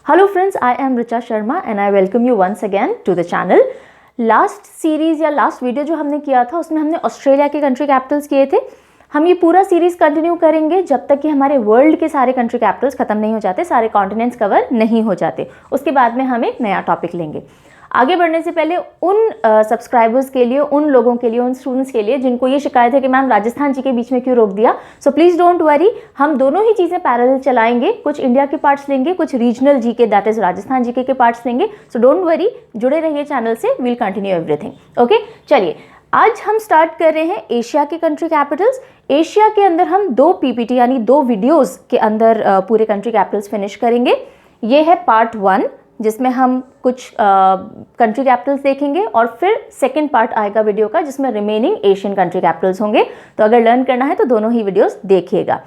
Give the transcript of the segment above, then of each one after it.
Hello friends, I am Richa Sharma and I welcome you once again to the channel. Last series या last video जो हमने किया था उसमें हमने ऑस्ट्रेलिया के कंट्री कैपिटल्स किए थे। हम ये पूरा सीरीज़ कंटिन्यू करेंगे जब तक कि हमारे वर्ल्ड के सारे कंट्री कैपिटल्स ख़त्म नहीं हो जाते, सारे कॉन्टिनेंट्स कवर नहीं हो जाते। उसके बाद में हम एक नया टॉपिक लेंगे। आगे बढ़ने से पहले उन सब्सक्राइबर्स के लिए, उन लोगों के लिए, उन स्टूडेंट्स के लिए जिनको ये शिकायत है कि मैम राजस्थान जी के बीच में क्यों रोक दिया, सो प्लीज़ डोंट वरी, हम दोनों ही चीज़ें पैरेलल चलाएंगे। कुछ इंडिया के पार्ट्स लेंगे, कुछ रीजनल जी के दैट इज राजस्थान जी के पार्ट्स लेंगे। सो डोंट वरी, जुड़े रहिए चैनल से, विल कंटिन्यू एवरीथिंग। ओके, चलिए आज हम स्टार्ट कर रहे हैं एशिया के कंट्री कैपिटल्स। एशिया के अंदर हम 2 पीपीटी यानी 2 वीडियोज़ के अंदर पूरे कंट्री कैपिटल्स फिनिश करेंगे। ये है पार्ट 1 जिसमें हम कुछ कंट्री कैपिटल्स देखेंगे और फिर सेकंड पार्ट आएगा वीडियो का जिसमें रिमेनिंग एशियन कंट्री कैपिटल्स होंगे। तो अगर लर्न करना है तो दोनों ही वीडियोस देखिएगा।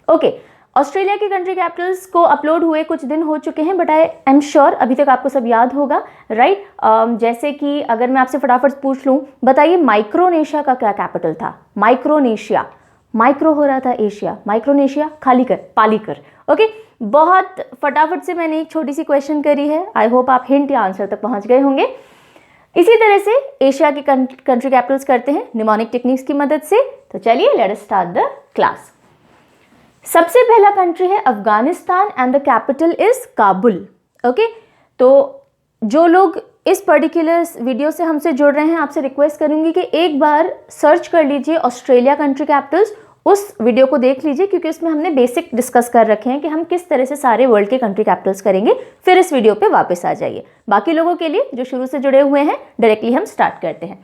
ओके, ऑस्ट्रेलिया के कंट्री कैपिटल्स को अपलोड हुए कुछ दिन हो चुके हैं, बट आई एम श्योर अभी तक आपको सब याद होगा, राइट? जैसे कि अगर मैं आपसे फटाफट पूछ लूँ, बताइए माइक्रोनेशिया का क्या कैपिटल था? माइक्रोनेशिया, माइक्रो हो रहा था एशिया, माइक्रोनेशिया खाली कर, पाली कर। ओके, बहुत फटाफट से मैंने एक छोटी सी क्वेश्चन करी है। आई होप आप हिंट या आंसर तक पहुंच गए होंगे। इसी तरह से एशिया के कंट्री कैपिटल्स करते हैं निमोनिक टेक्निक्स की मदद से। तो चलिए let us start the class. सबसे पहला कंट्री है Afghanistan and the capital is Kabul. Okay, तो जो लोग इस पर्टिकुलर वीडियो से हमसे जुड़ रहे हैं, आपसे रिक्वेस्ट करूंगी कि एक बार सर्च कर लीजिए ऑस्ट्रेलिया कंट्री कैपिटल्स, उस वीडियो को देख लीजिए क्योंकि उसमें हमने बेसिक डिस्कस कर रखे हैं कि हम किस तरह से सारे वर्ल्ड के कंट्री कैपिटल्स करेंगे। फिर इस वीडियो पे वापस आ जाइए। बाकी लोगों के लिए जो शुरू से जुड़े हुए हैं, डायरेक्टली हम स्टार्ट करते हैं।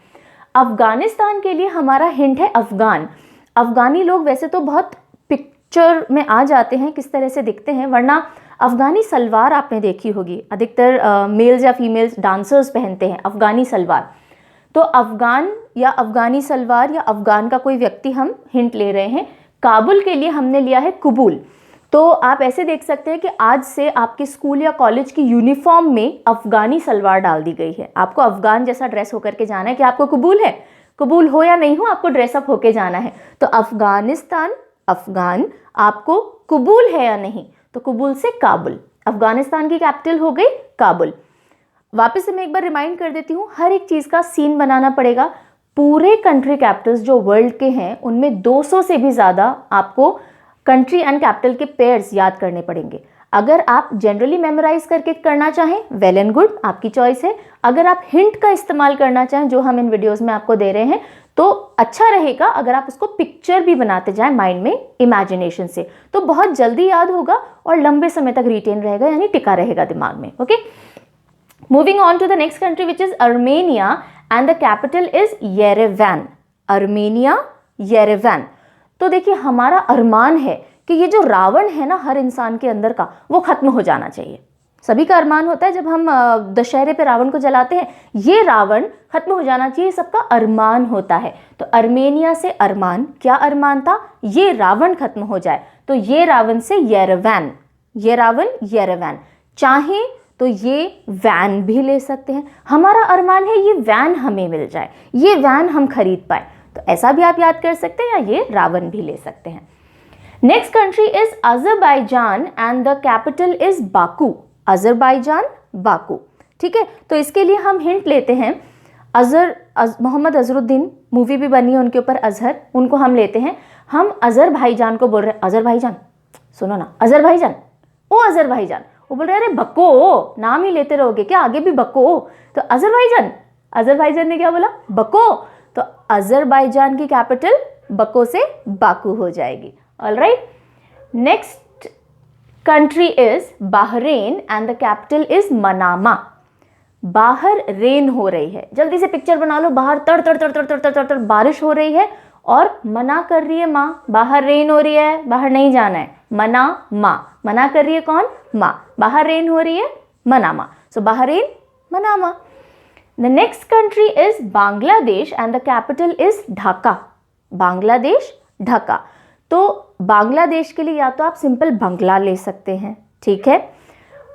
अफगानिस्तान के लिए हमारा हिंट है अफगान। अफगानी लोग वैसे तो बहुत पिक्चर में आ जाते हैं, किस तरह से दिखते हैं, वरना अफगानी सलवार आपने देखी होगी, अधिकतर मेल्स या फीमेल्स डांसर्स पहनते हैं अफगानी सलवार। तो अफगान या अफगानी सलवार या अफगान का कोई व्यक्ति हम हिंट ले रहे हैं। काबुल के लिए हमने लिया है कुबूल। तो आप ऐसे देख सकते हैं कि आज से आपके स्कूल या कॉलेज की यूनिफॉर्म में अफगानी सलवार डाल दी गई है। आपको अफगान जैसा ड्रेस होकर के जाना है कि आपको कबूल है, कबूल हो या नहीं हो, आपको ड्रेसअप होके जाना है। तो अफगानिस्तान, अफगान, आपको कबूल है या नहीं, तो कबूल से काबुल। अफगानिस्तान की कैपिटल हो गई काबुल। वापस से मैं एक बार रिमाइंड कर देती हूँ, हर एक चीज़ का सीन बनाना पड़ेगा। पूरे कंट्री कैपिटल्स जो वर्ल्ड के हैं उनमें 200 से भी ज़्यादा आपको कंट्री एंड कैपिटल के पेयर्स याद करने पड़ेंगे। अगर आप जनरली मेमोराइज करके करना चाहें, वेल एंड गुड, आपकी चॉइस है। अगर आप हिंट का इस्तेमाल करना चाहें जो हम इन वीडियोस में आपको दे रहे हैं, तो अच्छा रहेगा अगर आप उसको पिक्चर भी बनाते जाएं माइंड में, इमेजिनेशन से, तो बहुत जल्दी याद होगा और लंबे समय तक रिटेन रहेगा, यानी टिका रहेगा दिमाग में। Okay, moving on to the next country which is Armenia and the capital is Yerevan. Armenia, Yerevan. तो देखिए हमारा अरमान है कि ये जो रावण है ना हर इंसान के अंदर का, वो खत्म हो जाना चाहिए। सभी का अरमान होता है जब हम दशहरे पे रावण को जलाते हैं, ये रावण खत्म हो जाना चाहिए, सबका अरमान होता है। तो अर्मेनिया से अरमान, क्या अरमान था? ये रावण खत्म हो जाए। तो ये रावण से येरेवान, ये रावण येरेवान। चाहे तो ये वैन भी ले सकते हैं, हमारा अरमान है ये वैन हमें मिल जाए, ये वैन हम खरीद पाए, तो ऐसा भी आप याद कर सकते हैं, या ये रावण भी ले सकते हैं। Next country is Azerbaijan and the capital is Baku. Azerbaijan, Baku, ठीक है। तो इसके लिए हम हिंट लेते हैं। मोहम्मद अजहरुद्दीन मूवी भी बनी है उनके ऊपर, अजहर, उनको हम लेते हैं। हम अजहर भाईजान को बोल रहे हैं, अजहर भाईजान, सुनो ना, अजहर भाईजान, ओ अजहर भाईजान। वो बोल रहे हैं अरे बको, नाम ही लेते रहोगे क्या, आगे भी बको। तो अजरबैजान, अजरबैजान ने क्या बोला? बको। तो अजरबैजान की कैपिटल बको से बाकू हो जाएगी। Alright, next country is Bahrain and the capital is Manama. बाहर रेन हो रही है, जल्दी से पिक्चर बना लो, बाहर तड़ तड़ तड़ तड़ तड़ तड़ तड़ तड़ बारिश हो रही है और मना कर रही है माँ, बाहर रेन हो रही है, बाहर नहीं जाना है। मना, माँ, मना कर रही है कौन? माँ। बाहर रेन हो रही है, Manama. So Bahrain, Manama. The next country is Bangladesh and the capital is Dhaka. Bangladesh, Dhaka. तो बांग्लादेश के लिए या तो आप सिंपल बंगला ले सकते हैं, ठीक है,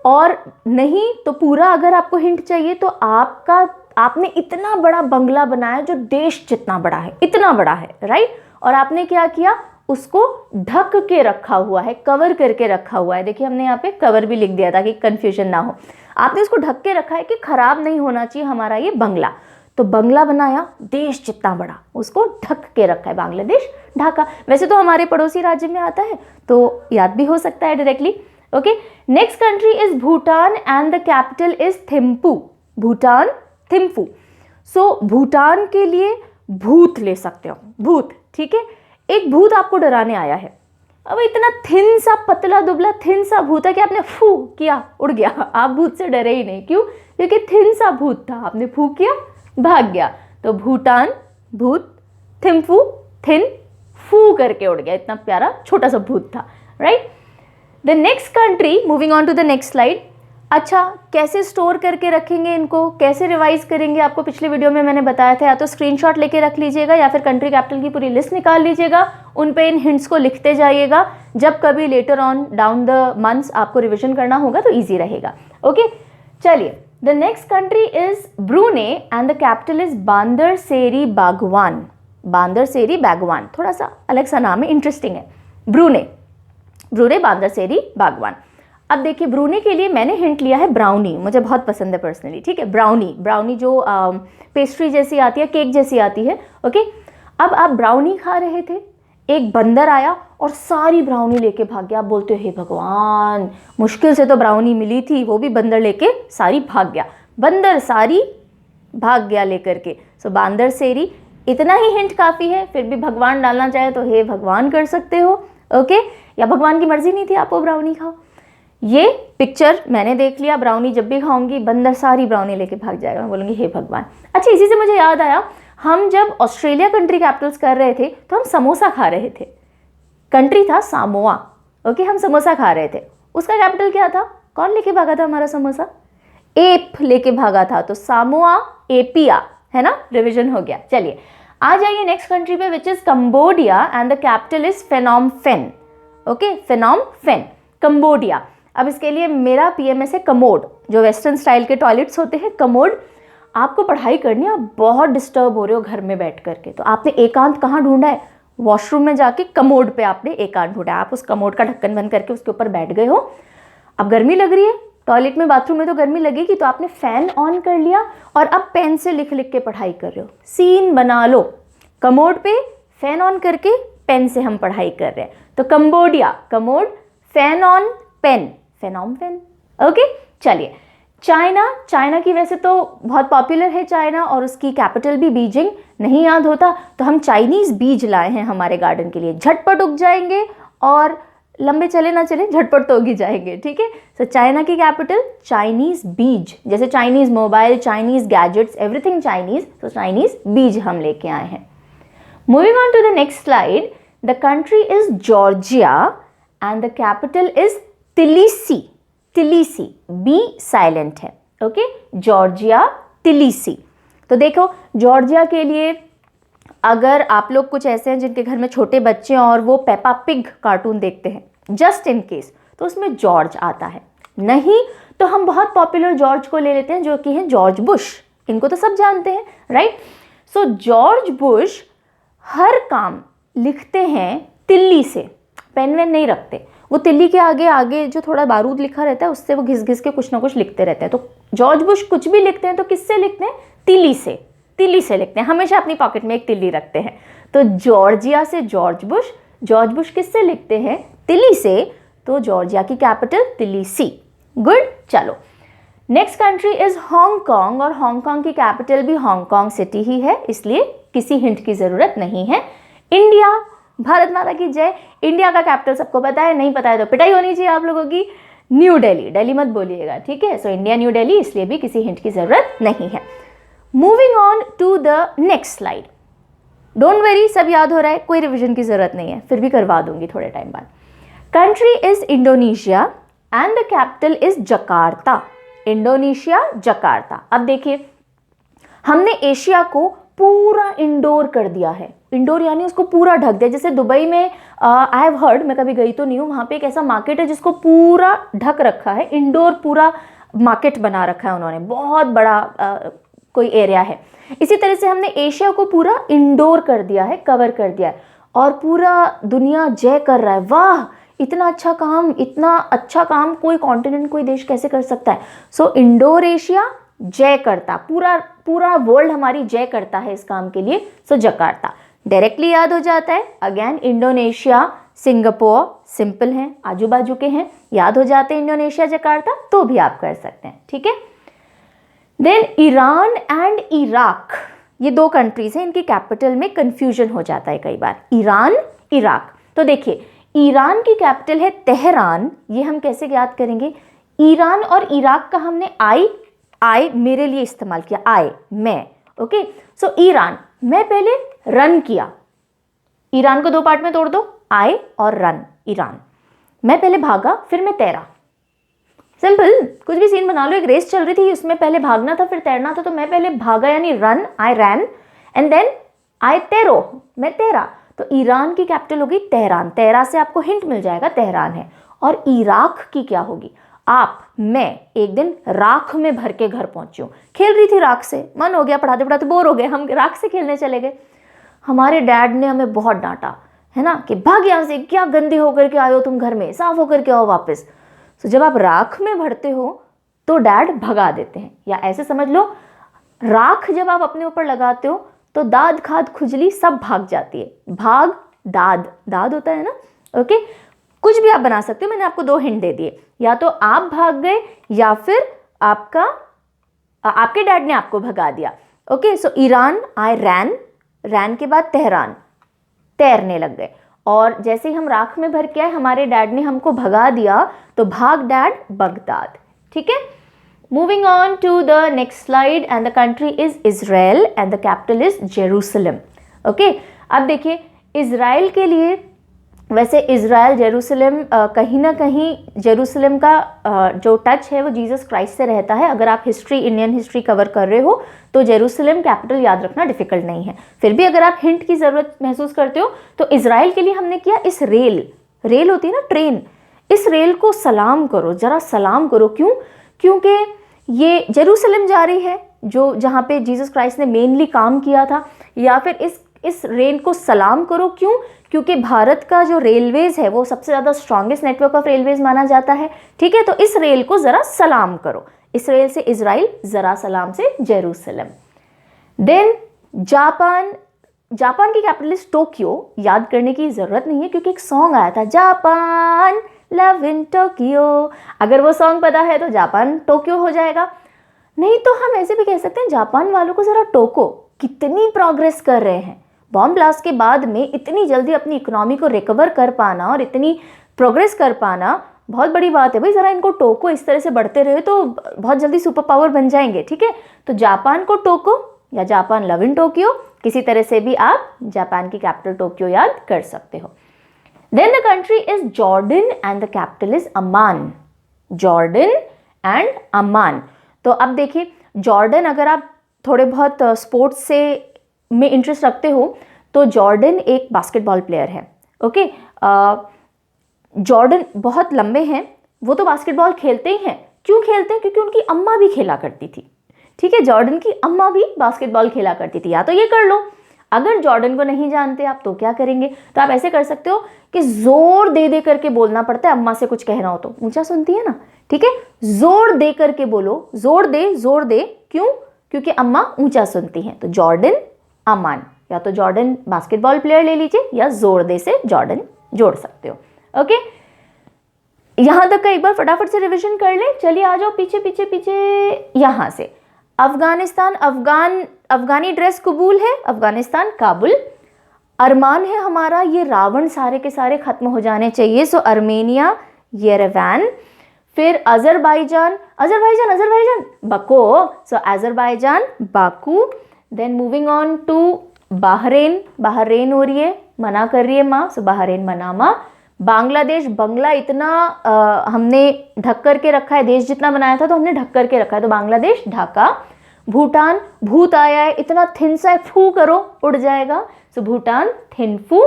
और नहीं तो पूरा अगर आपको हिंट चाहिए तो आपने इतना बड़ा बंगला बनाया जो देश जितना बड़ा है, इतना बड़ा है, राइट? और आपने क्या किया, उसको ढक के रखा हुआ है, कवर करके रखा हुआ है। देखिए हमने यहाँ पे कवर भी लिख दिया ताकि कंफ्यूजन ना हो। आपने इसको ढक के रखा है कि खराब नहीं होना चाहिए हमारा ये बंगला। तो बंगला बनाया, देश जितना बड़ा उसको ढक के रखा है, बांग्लादेश ढाका। वैसे तो हमारे पड़ोसी राज्य में आता है तो याद भी हो सकता है directly. Okay, next country is Bhutan and the capital is Thimphu. Bhutan, Thimphu. So Bhutan के लिए भूत ले सकते हो, भूत, ठीक है। एक भूत आपको डराने आया है। अब इतना थिन सा पतला दुबला थिन सा भूत है कि आपने फू किया, उड़ गया। आप भूत से डरे ही नहीं, क्यों? क्योंकि थिन सा भूत था, आपने फू किया, भाग गया। तो भूटान भूत, थिम्फू थिन, फू करके उड़ गया, इतना प्यारा छोटा सा भूत था, right. The next country, moving on to the next slide. अच्छा, कैसे स्टोर करके रखेंगे इनको, कैसे रिवाइज करेंगे, आपको पिछले वीडियो में मैंने बताया था। या तो स्क्रीनशॉट लेके रख लीजिएगा या फिर कंट्री कैपिटल की पूरी लिस्ट निकाल लीजिएगा, उन पे इन हिंट्स को लिखते जाइएगा। जब कभी later on down the months आपको रिविजन करना होगा तो ईजी रहेगा। ओके, चलिए। The next country is Brunei and the capital is Bandar Seri Begawan. Bandar Seri बागवान, थोड़ा सा अलग सा नाम है, इंटरेस्टिंग है। ब्रूने, ब्रूने बांदरसेरी बागवान। अब देखिए, ब्रूने के लिए मैंने हिंट लिया है ब्राउनी, मुझे बहुत पसंद है पर्सनली, ठीक है। ब्राउनी, ब्राउनी जो पेस्ट्री जैसी आती है, केक जैसी आती है। ओके, अब आप ब्राउनी खा रहे थे, एक बंदर आया और सारी ब्राउनी लेके भाग गया। आप बोलते हो हे भगवान, मुश्किल से तो ब्राउनी मिली थी, वो भी बंदर लेके सारी भाग गया। बंदर सारी भाग गया लेकर के। सो बांदरसेरी, इतना ही हिंट काफ़ी है। फिर भी भगवान डालना चाहे तो हे भगवान कर सकते हो। ओके, या भगवान की मर्जी नहीं थी आप वो ब्राउनी खाओ। ये पिक्चर मैंने देख लिया, ब्राउनी जब भी खाऊंगी बंदर सारी ब्राउनी लेके भाग जाएगा, मैं बोलूँगी हे भगवान। अच्छा, इसी से मुझे याद आया, हम जब ऑस्ट्रेलिया कंट्री कैपिटल्स कर रहे थे तो हम समोसा खा रहे थे। कंट्री था सामोआ। ओके, हम समोसा खा रहे थे, उसका कैपिटल क्या था? कौन लेके भागा था हमारा समोसा? एप लेके भागा था। तो सामोआ एपिया, है ना, रिविजन हो गया। चलिए आ जाइए नेक्स्ट कंट्री पे, which is Cambodia and the capital is Phnom Penh. Okay, Phnom Penh, Cambodia. अब इसके लिए मेरा पीएमएस है कमोड, जो वेस्टर्न स्टाइल के टॉयलेट्स होते हैं, कमोड। आपको पढ़ाई करनी है, आप बहुत डिस्टर्ब हो रहे हो घर में बैठ करके, तो आपने एकांत कहाँ ढूंढा है? वॉशरूम में जाके कमोड पे आपने एकांत ढूंढा। आप उस कमोड का ढक्कन बंद करके उसके ऊपर बैठ गए हो। अब गर्मी लग रही है, टॉयलेट में बाथरूम में तो गर्मी लगेगी, तो आपने फैन ऑन कर लिया और अब पेन से लिख लिख के पढ़ाई कर रहे हो। सीन बना लो, कमोड पे फैन ऑन करके पेन से हम पढ़ाई कर रहे हैं। तो Cambodia, commode, fan on, pen, Phnom Penh. Okay, चलिए। चाइना, चाइना की वैसे तो बहुत पॉपुलर है चाइना, और उसकी कैपिटल भी बीजिंग। नहीं याद होता तो हम चाइनीज बीज लाए हैं हमारे गार्डन के लिए, झटपट उग जाएंगे और लंबे चले ना चले झटपट तो उग ही जाएंगे, ठीक है। सो चाइना की कैपिटल चाइनीज बीज, जैसे Chinese mobile, Chinese gadgets, everything Chinese, तो चाइनीज बीज हम लेके आए हैं। Moving on to the next slide, the country is Georgia and the capital is Tbilisi. Tbilisi, B silent है। Okay, Georgia, Tbilisi. तो देखो, जॉर्जिया के लिए अगर आप लोग कुछ ऐसे हैं जिनके घर में छोटे बच्चे हैं और वो पेपा पिग कार्टून देखते हैं, जस्ट इन केस, तो उसमें जॉर्ज आता है। नहीं तो हम बहुत पॉपुलर जॉर्ज को ले लेते हैं, जो कि है जॉर्ज बुश। इनको तो सब जानते हैं, राइट। सो जॉर्ज बुश हर काम लिखते हैं तिल्ली से, पेन वेन नहीं रखते। वो तिल्ली के आगे आगे जो थोड़ा बारूद लिखा रहता है उससे वो घिस घिस के कुछ ना कुछ लिखते रहते हैं। तो जॉर्ज बुश कुछ भी लिखते हैं तो किससे लिखते हैं? तिल्ली से, तिल्ली से लिखते हैं। हमेशा अपनी पॉकेट में एक तिल्ली रखते हैं। तो जॉर्जिया से जॉर्ज बुश, जॉर्ज बुश किससे लिखते हैं? तिल्ली से। तो जॉर्जिया की कैपिटल तिलिसी। गुड, चलो। नेक्स्ट कंट्री इज हांगकांग, और हांगकांग की कैपिटल भी हांगकांग सिटी ही है, इसलिए किसी हिंट की जरूरत नहीं है। इंडिया, भारत माता की जय। इंडिया का कैपिटल सबको पता है, नहीं पता है तो पिटाई होनी चाहिए आप लोगों की। न्यू दिल्ली, दिल्ली मत बोलिएगा, ठीक है। सो इंडिया न्यू दिल्ली, इसलिए भी किसी हिंट की जरूरत नहीं है। Moving on to the next slide. Don't worry, सब याद हो रहा है, कोई रिविजन की जरूरत नहीं है, फिर भी करवा दूंगी थोड़े टाइम बाद। Country is Indonesia and the capital is Jakarta. Indonesia, Jakarta. अब देखिए, हमने एशिया को पूरा इंडोर कर दिया है। इंडोर यानी उसको पूरा ढक दिया। जैसे दुबई में आई हैव हर्ड, मैं कभी गई तो नहीं हूँ, वहाँ पे एक ऐसा मार्केट है जिसको पूरा ढक रखा है, इंडोर पूरा मार्केट बना रखा है उन्होंने, बहुत बड़ा कोई एरिया है। इसी तरह से हमने एशिया को पूरा इंडोर कर दिया है, कवर कर दिया है। और पूरा दुनिया जय कर रहा है, वाह इतना अच्छा काम कोई कॉन्टिनेंट, कोई देश कैसे कर सकता है। सो इंडोनेशिया जय करता, पूरा वर्ल्ड हमारी जय करता है इस काम के लिए। सो जकार्ता डायरेक्टली याद हो जाता है। अगेन इंडोनेशिया, सिंगापुर सिंपल हैं, आजू बाजू के हैं, याद हो जाते हैं इंडोनेशिया जकार्ता, तो भी आप कर सकते हैं, ठीक है। देन ईरान एंड इराक, ये दो कंट्रीज हैं, इनकी कैपिटल में कंफ्यूजन हो जाता है कई बार, ईरान इराक। तो देखिए ईरान की कैपिटल है तेहरान, ये हम कैसे याद करेंगे, ईरान और इराक का हमने आई मेरे लिए इस्तेमाल किया, मैं, ओके। सो ईरान, मैं पहले रन किया, ईरान को दो पार्ट में तोड़ दो, आई और रन, ईरान। मैं पहले भागा फिर मैं तैरा, सिंपल, कुछ भी सीन बना लो, एक रेस चल रही थी उसमें पहले भागना था फिर तैरना था, तो मैं पहले भागा यानी run, I ran, and then I तैरो, मैं तैरा। तो ईरान की कैपिटल होगी तेहरान, तेहरा से आपको हिंट मिल जाएगा तेहरान है। और इराक की क्या होगी, मैं एक दिन राख में भर के घर पहुंची हूँ, खेल रही थी राख से, मन हो गया, पढ़ाते पढ़ाते बोर हो गए, हम राख से खेलने चले गए। हमारे डैड ने हमें बहुत डांटा है ना, कि भाग यहाँ से, क्या गंदे होकर के आए हो तुम, घर में साफ होकर के आओ वापस। तो जब आप राख में भरते हो तो डैड भगा देते हैं, या ऐसे समझ लो राख जब आप अपने ऊपर लगाते हो तो दाद खाद खुजली सब भाग जाती है, भाग दाद होता है ना, ओके। कुछ भी आप बना सकते हो, मैंने आपको दो हिंट दे दिए, या तो आप भाग गए या फिर आपके डैड ने आपको भगा दिया, ओके। सो ईरान, आई रैन के बाद तेहरान, तैरने लग गए, और जैसे ही हम राख में भर के आए हमारे डैड ने हमको भगा दिया, तो भाग डैड बगदाद, ठीक है। Moving on to the next slide, and the country is Israel and the capital is Jerusalem, okay. अब देखिए इजराइल के लिए, वैसे इजराइल जेरूसलम, कहीं ना कहीं जेरूसलम का जो टच है वो जीसस क्राइस्ट से रहता है। अगर आप इंडियन हिस्ट्री कवर कर रहे हो तो जेरूसलम कैपिटल याद रखना डिफिकल्ट नहीं है, फिर भी अगर आप हिंट की ज़रूरत महसूस करते हो तो इजराइल के लिए हमने किया, इस रेल होती है ना ट्रेन, इस रेल को सलाम करो, ज़रा सलाम करो। क्यों? क्योंकि ये जेरूसलम जा रही है, जो जहाँ पे जीसस क्राइस्ट ने मेनली काम किया था, या फिर इस रेल को सलाम करो। क्यों? क्योंकि भारत का जो रेलवेज है वो सबसे ज़्यादा स्ट्रॉन्गेस्ट नेटवर्क ऑफ रेलवेज माना जाता है, ठीक है। तो इस रेल को ज़रा सलाम करो, इस रेल से इजराइल, ज़रा सलाम से जेरूसलम। देन जापान की कैपिटल इज टोक्यो, याद करने की ज़रूरत नहीं है क्योंकि एक सॉन्ग आया था, जापान लव इन टोक्यो, अगर वो सॉन्ग पता है तो जापान टोक्यो हो जाएगा। नहीं तो हम ऐसे भी कह सकते हैं, जापान वालों को ज़रा टोको, कितनी प्रोग्रेस कर रहे हैं, बॉम्ब ब्लास्ट के बाद में इतनी जल्दी अपनी इकोनॉमी को रिकवर कर पाना और इतनी प्रोग्रेस कर पाना बहुत बड़ी बात है भाई, ज़रा इनको टोको, इस तरह से बढ़ते रहे तो बहुत जल्दी सुपर पावर बन जाएंगे, ठीक है। तो जापान को टोको या जापान लव इन टोक्यो, किसी तरह से भी आप जापान की कैपिटल टोक्यो याद कर सकते हो। Then the country is Jordan and the capital is Amman, Jordan and Amman. तो अब देखिए जॉर्डन, अगर आप थोड़े बहुत स्पोर्ट्स से में इंटरेस्ट रखते हो तो जॉर्डन एक बास्केटबॉल प्लेयर है, ओके। जॉर्डन बहुत लंबे हैं, वो तो बास्केटबॉल खेलते ही हैं। क्यों खेलते हैं? क्योंकि उनकी अम्मा भी खेला करती थी, ठीक है। जॉर्डन की अम्मा भी बास्केटबॉल खेला करती थी, या तो ये कर लो। अगर जॉर्डन को नहीं जानते आप तो क्या करेंगे, तो आप ऐसे कर सकते हो कि जोर दे दे करके बोलना पड़ता है, अम्मा से कुछ कहना हो तो, ऊंचा सुनती है ना, ठीक है। जोर दे करके बोलो, जोर दे। क्यों? क्योंकि अम्मा ऊंचा सुनती हैं। तो जॉर्डन अमान, या तो जॉर्डन बास्केटबॉल प्लेयर ले लीजिए या जोर दे से जॉर्डन जोड़ सकते हो, ओके। यहां तक का एक बार फटाफट से रिवीजन कर ले। चलिए आ जाओ पीछे यहां से। अफगानिस्तान, अफगानी ड्रेस कबूल है, अफगानिस्तान काबुल। अरमान है हमारा ये रावण सारे के सारे खत्म हो जाने चाहिए, सो अर्मेनिया येरेवान। फिर Azerbaijan Baku, so Azerbaijan Baku. Then moving on to Bahrain हो रही है, मना कर रही है माँ, सो बहरेन मनामा। बांग्लादेश, बंगला इतना हमने ढक करके रखा है, देश जितना बनाया था तो हमने ढक करके रखा है, तो बांग्लादेश ढाका। भूटान, भूत आया है, इतना थिन सा है, फू करो उड़ जाएगा, सो भूटान थिनफू।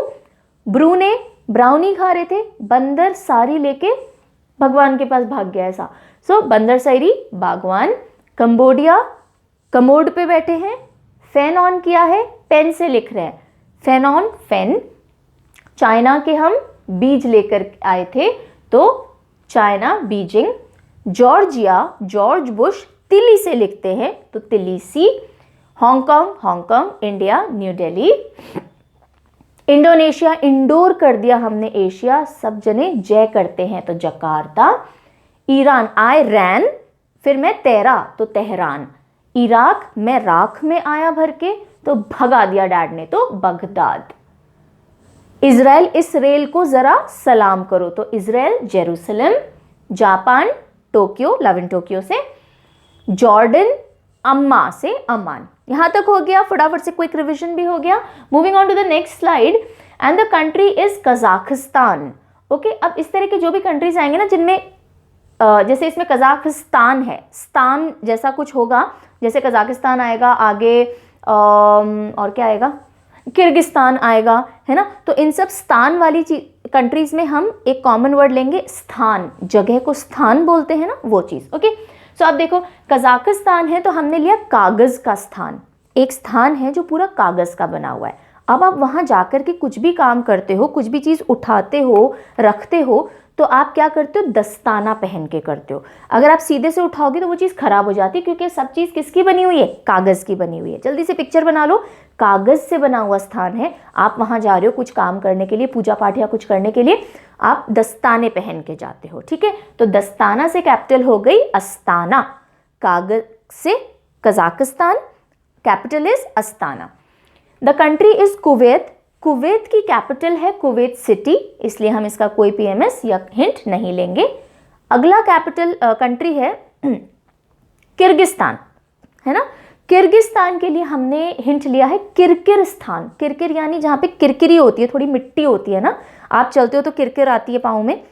ब्रूने, ब्राउनी खा रहे थे, बंदर सारी लेके भगवान के पास भाग गया ऐसा, सो बंदर सारी बागवान। कंबोडिया, कमोड पे बैठे हैं, फैन ऑन किया है, पेन से लिख रहे हैं, फैन ऑन फैन। चाइना के हम बीज लेकर आए थे, तो China Beijing. Georgia George Bush तिली से लिखते हैं तो Tbilisi. Hong Kong Hong Kong. India New Delhi. Indonesia indoor कर दिया हमने एशिया, सब जने जय करते हैं तो जकार्ता। ईरान आई रैन, फिर मैं तेरा तो तेहरान। इराक मैं राख में आया भर के तो भगा दिया डैड ने तो बगदाद। इजराइल इस रेल को जरा सलाम करो तो Israel Jerusalem. Japan Tokyo, love in Tokyo से। जॉर्डन अम्मा से अमान। यहां तक हो गया, फटाफट से क्विक रिवीजन भी हो गया। Moving on to the next slide, and the country is Kazakhstan. Okay, अब इस तरह के जो भी कंट्रीज आएंगे ना जिनमें जैसे इसमें कजाकिस्तान है, स्तान जैसा कुछ होगा, जैसे कजाकिस्तान आएगा आगे, और क्या आएगा, किर्गिस्तान आएगा, है ना। तो इन सब स्थान वाली कंट्रीज में हम एक कॉमन वर्ड लेंगे स्थान, जगह को स्थान बोलते हैं ना, वो चीज। ओके, सो अब देखो कजाकिस्तान है तो हमने लिया कागज का स्थान, एक स्थान है जो पूरा कागज का बना हुआ है। अब आप वहां जाकर के कुछ भी काम करते हो, कुछ भी चीज उठाते हो, रखते हो, तो आप क्या करते हो, दस्ताना पहन के करते हो। अगर आप सीधे से उठाओगे तो वो चीज़ खराब हो जाती है, क्योंकि सब चीज़ किसकी बनी हुई है, कागज़ की बनी हुई है। जल्दी से पिक्चर बना लो, कागज़ से बना हुआ स्थान है, आप वहाँ जा रहे हो कुछ काम करने के लिए, पूजा पाठ या कुछ करने के लिए, आप दस्ताने पहन के जाते हो, ठीक है। तो दस्ताना से कैपिटल हो गई अस्ताना, कागज़ से Kazakhstan, capital is Astana. The country is Kuwait, Kuwait की कैपिटल है कुवैत सिटी, इसलिए हम इसका कोई पीएमएस या हिंट नहीं लेंगे। अगला कैपिटल कंट्री है किर्गिस्तान, है ना। किर्गिस्तान के लिए हमने हिंट लिया है किरकिरस्तान। किरकिर यानी जहाँ पे किरकिरी होती है, थोड़ी मिट्टी होती है ना, आप चलते हो तो किरकिर आती है पाँव में,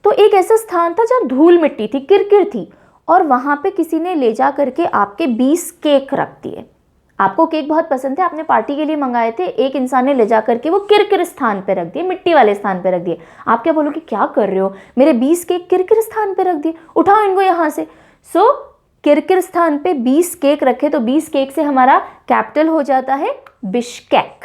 तो एक ऐसा स्थान था जहाँ धूल मिट्टी थी, किरकिर थी, और वहाँ पे किसी ने ले जा करके आपके 20 केक रख दिए। आपको केक बहुत पसंद है, आपने पार्टी के लिए मंगाए थे, एक इंसान ने ले जा करके वो किरकिर स्थान पे रख दिए, मिट्टी वाले स्थान पे रख दिए। आप क्या बोलोगे, क्या कर रहे हो, मेरे 20 केक किरकिर स्थान पे रख दिए, उठाओ इनको यहाँ से। सो किरकिर स्थान पे 20 केक रखे, तो 20 केक से हमारा कैपिटल हो जाता है Bishkek,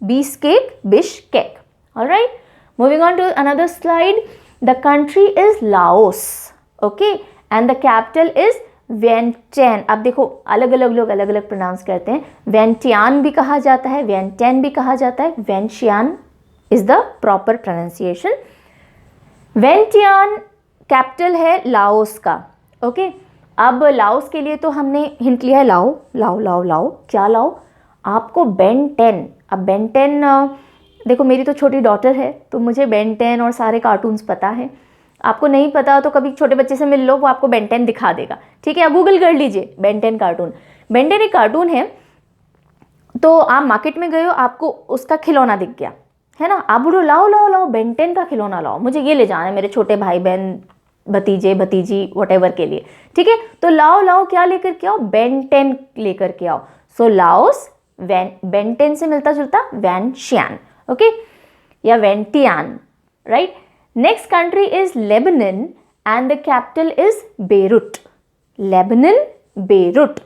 20 cake Bishkek. Alright, moving on to another slide, the country is Laos, okay, and the capital is Vientiane. अब देखो अलग अलग लोग अलग अलग प्रोनाउंस करते हैं, वियंटियान भी कहा जाता है, वियंटियान भी कहा जाता है, Vientiane is the proper pronunciation. Vientiane capital है लाओस का, ओके। अब लाओस के लिए तो हमने हिंट लिया है लाओ, लाओ लाओ लाओ, क्या लाओ, आपको बेन 10। अब बेन 10 देखो मेरी तो छोटी डॉटर है तो मुझे बेन 10 और सारे कार्टून्स पता है, आपको नहीं पता तो कभी छोटे बच्चे से मिल लो, वो आपको बेन 10 दिखा देगा, ठीक है। आप गूगल कर लीजिए बेन 10 कार्टून। बेन 10 एक कार्टून है, तो आप मार्केट में गए हो, आपको उसका खिलौना दिख गया, है ना, आप बोलो लाओ लाओ लाओ बेन 10 का खिलौना लाओ, मुझे ये ले जाना है मेरे छोटे भाई बहन भतीजे भतीजी व्हाटएवर के लिए, ठीक है। तो लाओ लाओ क्या लेकर के आओ, बेन 10 लेकर के आओ। सो लाओस बेन 10 से मिलता जुलता वैनशियान, ओके, या वेंटियान, right. Next country is Lebanon and the capital is Beirut. Lebanon, Beirut.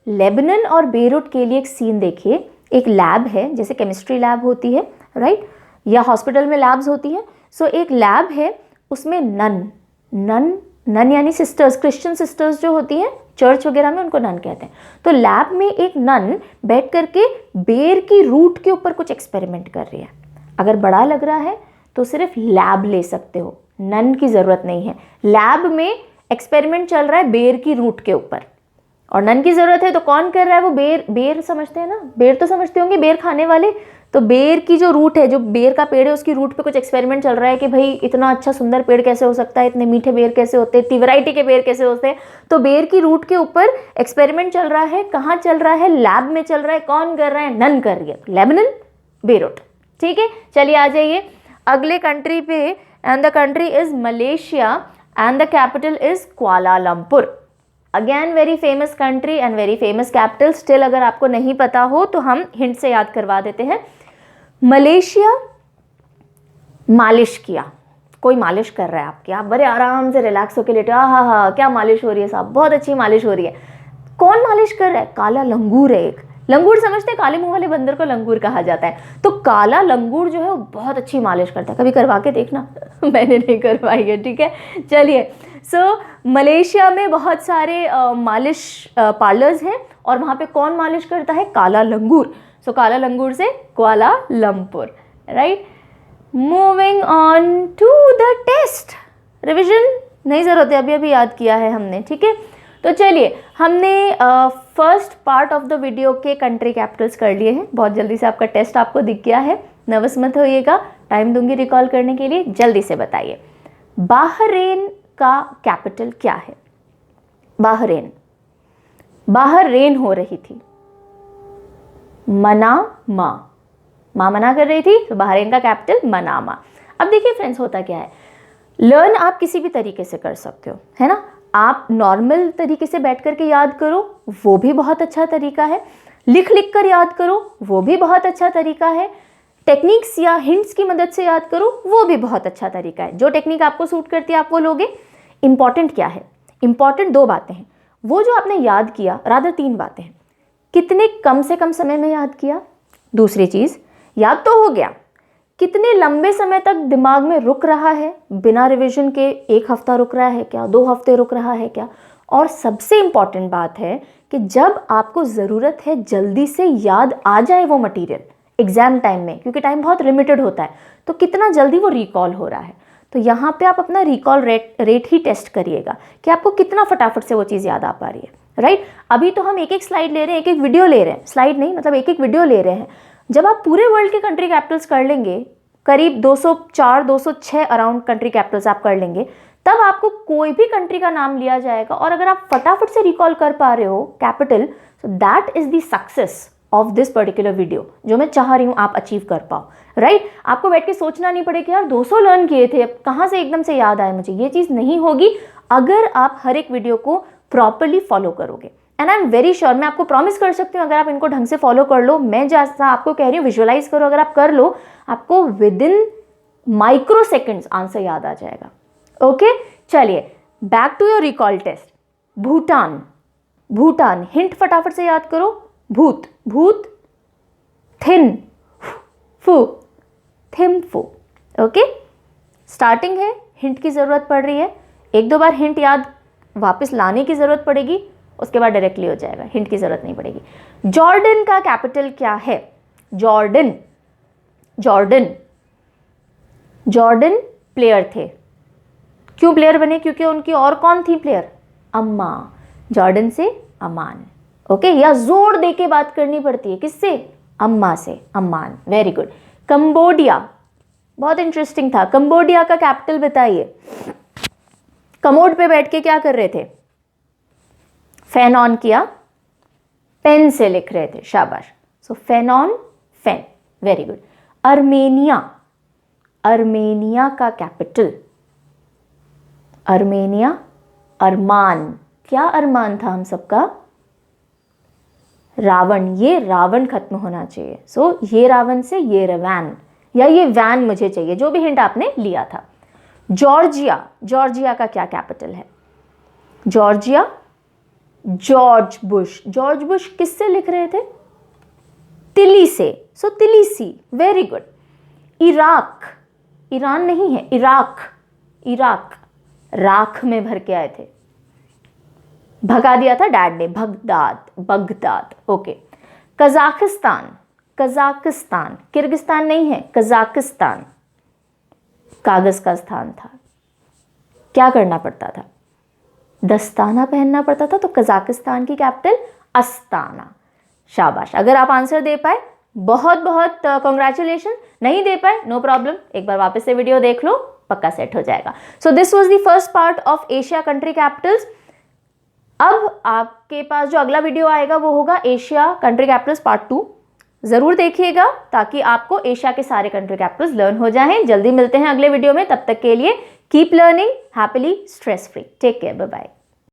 Lebanon और बेरूट के लिए एक सीन देखिए, एक लैब है, जैसे केमिस्ट्री लैब होती है, राइट, या हॉस्पिटल में लैब्स होती हैं। सो एक लैब है, उसमें नन यानी सिस्टर्स, क्रिश्चियन सिस्टर्स जो होती हैं चर्च वगैरह में, उनको नन कहते हैं। तो लैब में एक नन बैठ करके बेर की रूट के ऊपर कुछ एक्सपेरिमेंट कर रही है। अगर बड़ा लग रहा है तो सिर्फ लैब ले सकते हो, नन की ज़रूरत नहीं है। लैब में एक्सपेरिमेंट चल रहा है बेर की रूट के ऊपर, और नन की ज़रूरत है तो कौन कर रहा है, वो बेर समझते हैं ना, बेर तो समझते होंगे, बेर खाने वाले। तो बेर की जो रूट है, जो बेर का पेड़ है, उसकी रूट पे कुछ एक्सपेरिमेंट चल रहा है कि भाई इतना अच्छा सुंदर पेड़ कैसे हो सकता है, इतने मीठे बेर कैसे होते हैं, इतनी वैरायटी के बेर कैसे होते हैं। तो बेर की रूट के ऊपर एक्सपेरिमेंट चल रहा है, कहाँ चल रहा है, लैब में चल रहा है। कौन कर रहा है, नन कर रही है, लेबनन बेरूट, ठीक है। चलिए आ जाइए अगले कंट्री पे, and the country is Malaysia and the capital is Kuala Lumpur. Again very famous country and very famous capital. Still अगर आपको नहीं पता हो तो हम हिंट से याद करवा देते हैं। मलेशिया, मालिश किया, कोई मालिश कर रहा है आपकी, आप बड़े आराम से रिलैक्स होकर लेटे, हा क्या मालिश हो रही है साहब, बहुत अच्छी मालिश हो रही है। कौन मालिश कर रहा है, काला लंगूर है एक, लंगूर समझते हैं, काले मुंह वाले बंदर को लंगूर कहा जाता है। तो काला लंगूर जो है वो बहुत अच्छी मालिश करता है, कभी करवा के देखना मैंने नहीं करवाई है, ठीक है। चलिए, सो मलेशिया में बहुत सारे मालिश पार्लर्स हैं और वहाँ पे कौन मालिश करता है? काला लंगूर। सो काला लंगूर से Kuala Lumpur, right. Moving on to the test. Revision नहीं ज़रूरत है, अभी अभी याद किया है हमने, ठीक है। तो चलिए, हमने first part of the video के कंट्री कैपिटल्स कर लिए हैं। बहुत जल्दी से आपका टेस्ट आपको दिख गया है, नर्वस मत होइएगा, टाइम दूंगी रिकॉल करने के लिए। जल्दी से बताइए, बाहरेन का कैपिटल क्या है? बाहरेन, बाहर रेन हो रही थी, मनामा, माँ मना कर रही थी, तो बाहरेन का कैपिटल मनामा। अब देखिए फ्रेंड्स, होता क्या है, लर्न आप किसी भी तरीके से कर सकते हो, है ना। आप नॉर्मल तरीके से बैठ करके याद करो, वो भी बहुत अच्छा तरीका है। लिख लिख कर याद करो, वो भी बहुत अच्छा तरीका है। टेक्निक्स या हिंट्स की मदद से याद करो, वो भी बहुत अच्छा तरीका है। जो टेक्निक आपको सूट करती है आप वो लोगे। इंपॉर्टेंट क्या है? इंपॉर्टेंट दो बातें हैं। वो जो आपने याद किया, रादर तीन बातें हैं। कितने कम से कम समय में याद किया? दूसरी चीज़, याद तो हो गया, कितने लंबे समय तक दिमाग में रुक रहा है बिना रिवीजन के? 1 हफ्ता रुक रहा है क्या? 2 हफ्ते रुक रहा है क्या? और सबसे इम्पॉर्टेंट बात है कि जब आपको ज़रूरत है जल्दी से याद आ जाए वो मटेरियल एग्जाम टाइम में, क्योंकि टाइम बहुत लिमिटेड होता है, तो कितना जल्दी वो रिकॉल हो रहा है। तो यहाँ पे आप अपना रिकॉल रेट ही टेस्ट करिएगा कि आपको कितना फटाफट से वो चीज़ याद आ पा रही है, राइट। अभी तो हम एक एक स्लाइड ले रहे हैं, एक एक वीडियो ले रहे हैं, स्लाइड नहीं मतलब एक एक वीडियो ले रहे हैं। जब आप पूरे वर्ल्ड के कंट्री कैपिटल्स कर लेंगे, करीब 204-206 अराउंड कंट्री कैपिटल्स आप कर लेंगे, तब आपको कोई भी कंट्री का नाम लिया जाएगा और अगर आप फटाफट से रिकॉल कर पा रहे हो capital, so that is the success of this particular video, जो मैं चाह रही हूँ आप अचीव कर पाओ, राइट। आपको बैठ के सोचना नहीं पड़ेगा यार 200 लर्न किए थे, अब कहाँ से एकदम से याद आए मुझे, ये चीज़ नहीं होगी अगर आप हर एक वीडियो को प्रॉपरली फॉलो करोगे। And I am very sure, मैं आपको प्रॉमिस कर सकती हूँ, अगर आप इनको ढंग से फॉलो कर लो, मैं जैसा आपको कह रही हूँ विजुअलाइज करो, अगर आप कर लो, आपको within microseconds answer याद आ जाएगा। ओके, चलिए back to your recall test. Bhutan, Bhutan, hint फटाफट से याद करो। भूत, भूत, थिन, फू, थिम्फू। ओके, स्टार्टिंग है, हिंट की जरूरत पड़ रही है, 1-2 बार हिंट याद वापस लाने की जरूरत पड़ेगी, उसके बाद डायरेक्टली हो जाएगा, हिंट की जरूरत नहीं पड़ेगी। जॉर्डन का कैपिटल क्या है? जॉर्डन, जॉर्डन, जॉर्डन प्लेयर थे। क्यों प्लेयर बने? क्योंकि उनकी और कौन थी प्लेयर? अम्मा। जॉर्डन से अमान। ओके, या जोर दे के बात करनी पड़ती है, किससे? अम्मा से, अम्मान। Very good. कंबोडिया, बहुत इंटरेस्टिंग था। कंबोडिया का कैपिटल बताइए। कमोड पे बैठ के क्या कर रहे थे? फैन ऑन किया, पेन से लिख रहे थे, शाबाश। So fan on, fan, very good. Armenia, Armenia का कैपिटल, अर्मेनिया, अरमान। क्या अरमान था हम सबका? रावण। ये रावण खत्म होना चाहिए। सो ये रावण से ये वैन, या ये वैन मुझे चाहिए, जो भी हिंट आपने लिया था। जॉर्जिया, जॉर्जिया का क्या कैपिटल है? Georgia, George Bush. George Bush किससे लिख रहे थे? तिली से। सो तिलीसी, वेरी गुड। इराक, ईरान नहीं है, इराक, इराक, राख में भर के आए थे, भगा दिया था डैड ने, Baghdad, Baghdad. Okay. Kazakhstan, Kazakhstan, Kyrgyzstan नहीं है, कजाकिस्तान, कागज का स्थान था। क्या करना पड़ता था? दस्ताना पहनना पड़ता था, तो कजाकिस्तान की कैपिटल अस्ताना। शाबाश। अगर आप आंसर दे पाए बहुत बहुत कॉन्ग्रेचुलेशन, नहीं दे पाए नो प्रॉब्लम, एक बार वापस से वीडियो देख लो, पक्का सेट हो जाएगा। So this was the first part of Asia country Capitals. अब आपके पास जो अगला वीडियो आएगा वो होगा एशिया कंट्री कैपिटल्स पार्ट 2। जरूर देखिएगा ताकि आपको एशिया के सारे कंट्री कैपिटल्स लर्न हो जाएं। जल्दी मिलते हैं अगले वीडियो में, तब तक के लिए keep learning happily, stress free. Take care, bye bye.